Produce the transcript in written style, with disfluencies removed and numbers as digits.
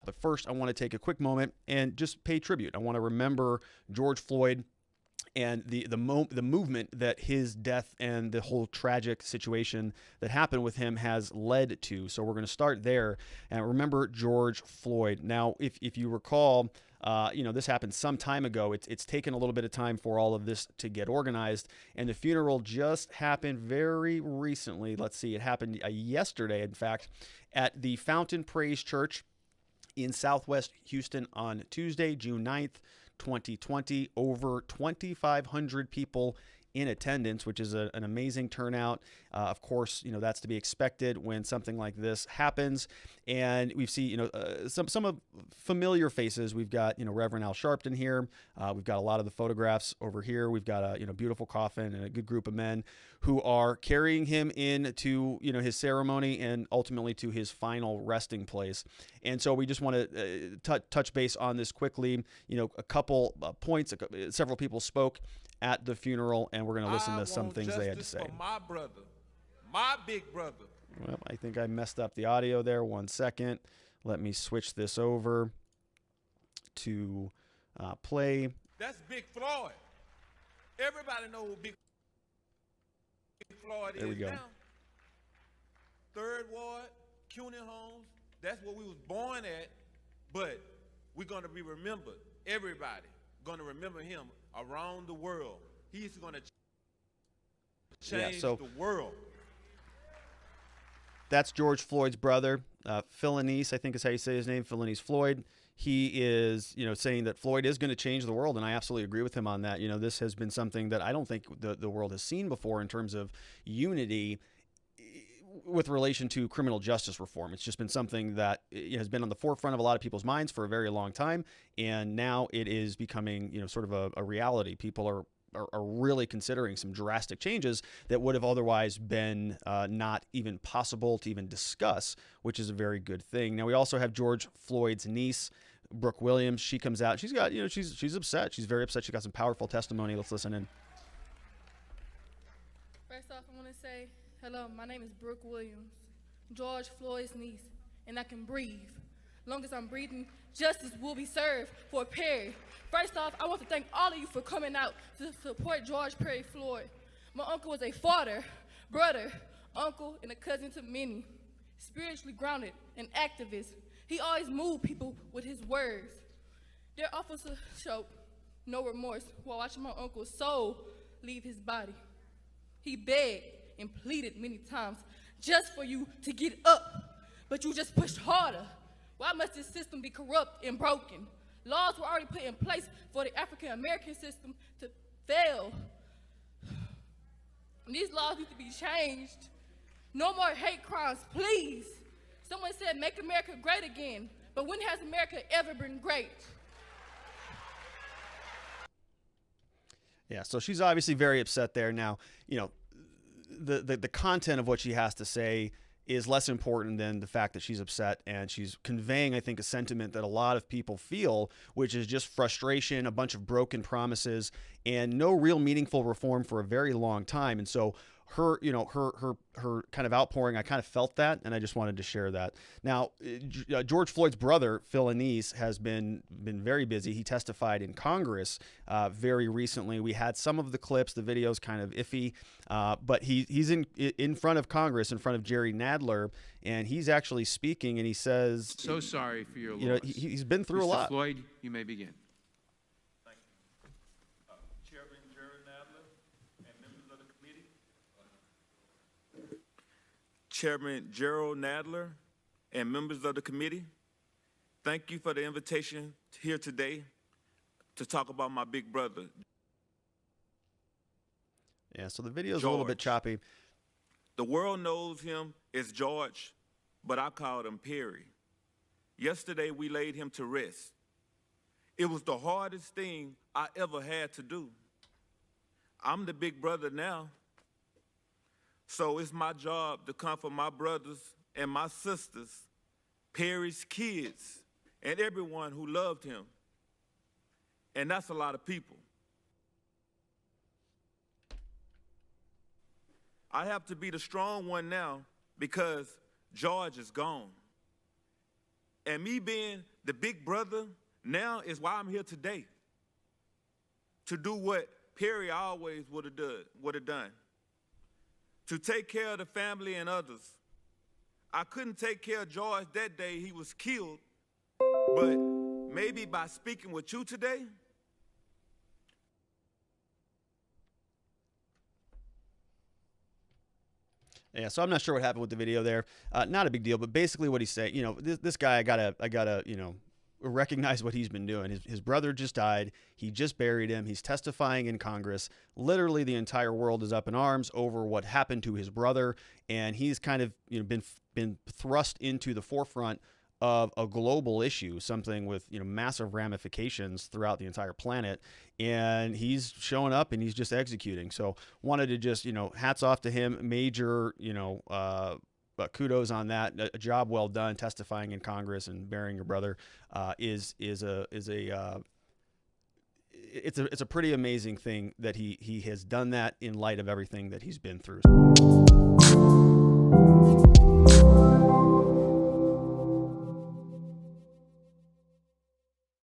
But first, I want to take a quick moment and just pay tribute. I want to remember George Floyd and the movement that his death and the whole tragic situation that happened with him has led to. So we're going to start there and remember George Floyd. Now, if you recall, this happened some time ago. It's taken a little bit of time for all of this to get organized, and the funeral just happened very recently. Let's see, it happened yesterday, in fact, at the Fountain Praise Church in Southwest Houston on Tuesday, June 9th, 2020. Over 2,500 people in attendance, which is an amazing turnout. Of course, that's to be expected when something like this happens. And we see, some of familiar faces. We've got, Reverend Al Sharpton here. We've got a lot of the photographs over here. We've got a, beautiful coffin and a good group of men who are carrying him into, his ceremony and ultimately to his final resting place. And so we just want to touch base on this quickly. A couple points, several people spoke at the funeral, and we're going to listen to some things they had to say. For my brother, my big brother. Well, I think I messed up the audio there. 1 second. Let me switch this over to play. That's Big Floyd. Everybody knows who Big Floyd is. There we go. Now. Third Ward, CUNY Homes. That's where we was born at, but we're going to be remembered. Everybody going to remember him around the world. He's going to change the world. That's George Floyd's brother, Philonise, I think is how you say his name, Philonise Floyd. He is, saying that Floyd is going to change the world, and I absolutely agree with him on that. This has been something that I don't think the world has seen before in terms of unity with relation to criminal justice reform. It's just been something that has been on the forefront of a lot of people's minds for a very long time, and now it is becoming, sort of a reality. People are really considering some drastic changes that would have otherwise been not even possible to even discuss, which is a very good thing. Now, we also have George Floyd's niece, Brooke Williams. She comes out. She's got, she's upset. She's very upset. She got some powerful testimony. Let's listen in. First off, I want to say, hello, my name is Brooke Williams, George Floyd's niece, and I can breathe. Long as I'm breathing, justice will be served for Perry. First off, I want to thank all of you for coming out to support George Perry Floyd. My uncle was a father, brother, uncle, and a cousin to many. Spiritually grounded, an activist, he always moved people with his words. Their officer showed no remorse while watching my uncle's soul leave his body. He begged and pleaded many times just for you to get up, but you just pushed harder. Why must this system be corrupt and broken? Laws were already put in place for the African-American system to fail. And these laws need to be changed. No more hate crimes, please. Someone said, make America great again. But when has America ever been great? Yeah, so she's obviously very upset there. Now, the content of what she has to say is less important than the fact that she's upset, and she's conveying, I think, a sentiment that a lot of people feel, which is just frustration, a bunch of broken promises, and no real meaningful reform for a very long time. And so her kind of outpouring, I kind of felt that, and I just wanted to share that. Now, George Floyd's brother, Philonise, has been very busy. He testified in Congress very recently. We had some of the clips. The video's kind of iffy, but he's in front of Congress, in front of Jerry Nadler, and he's actually speaking, and he says, "So sorry for your loss." He's been through Mr. a lot. Floyd, you may begin. Chairman Gerald Nadler and members of the committee, thank you for the invitation here today to talk about my big brother. Yeah, so the video's a little bit choppy. The world knows him as George, but I called him Perry. Yesterday, we laid him to rest. It was the hardest thing I ever had to do. I'm the big brother now. So it's my job to comfort my brothers and my sisters, Perry's kids, and everyone who loved him. And that's a lot of people. I have to be the strong one now because George is gone. And me being the big brother now is why I'm here today. To do what Perry always would have done. To take care of the family and others. I couldn't take care of George that day he was killed, but maybe by speaking with you today, yeah, so I'm not sure what happened with the video there. Not a big deal, but basically what he's saying, you know, this guy, I gotta, you know, recognize what he's been doing. His brother just died. He just buried him. He's testifying in Congress. Literally, the entire world is up in arms over what happened to his brother, and he's kind of, you know, been thrust into the forefront of a global issue, something with, you know, massive ramifications throughout the entire planet, and he's showing up and he's just executing. So wanted to just, you know, hats off to him. Major, you know, kudos on that. A job well done, testifying in Congress and burying your brother it's a pretty amazing thing that he has done that in light of everything that he's been through.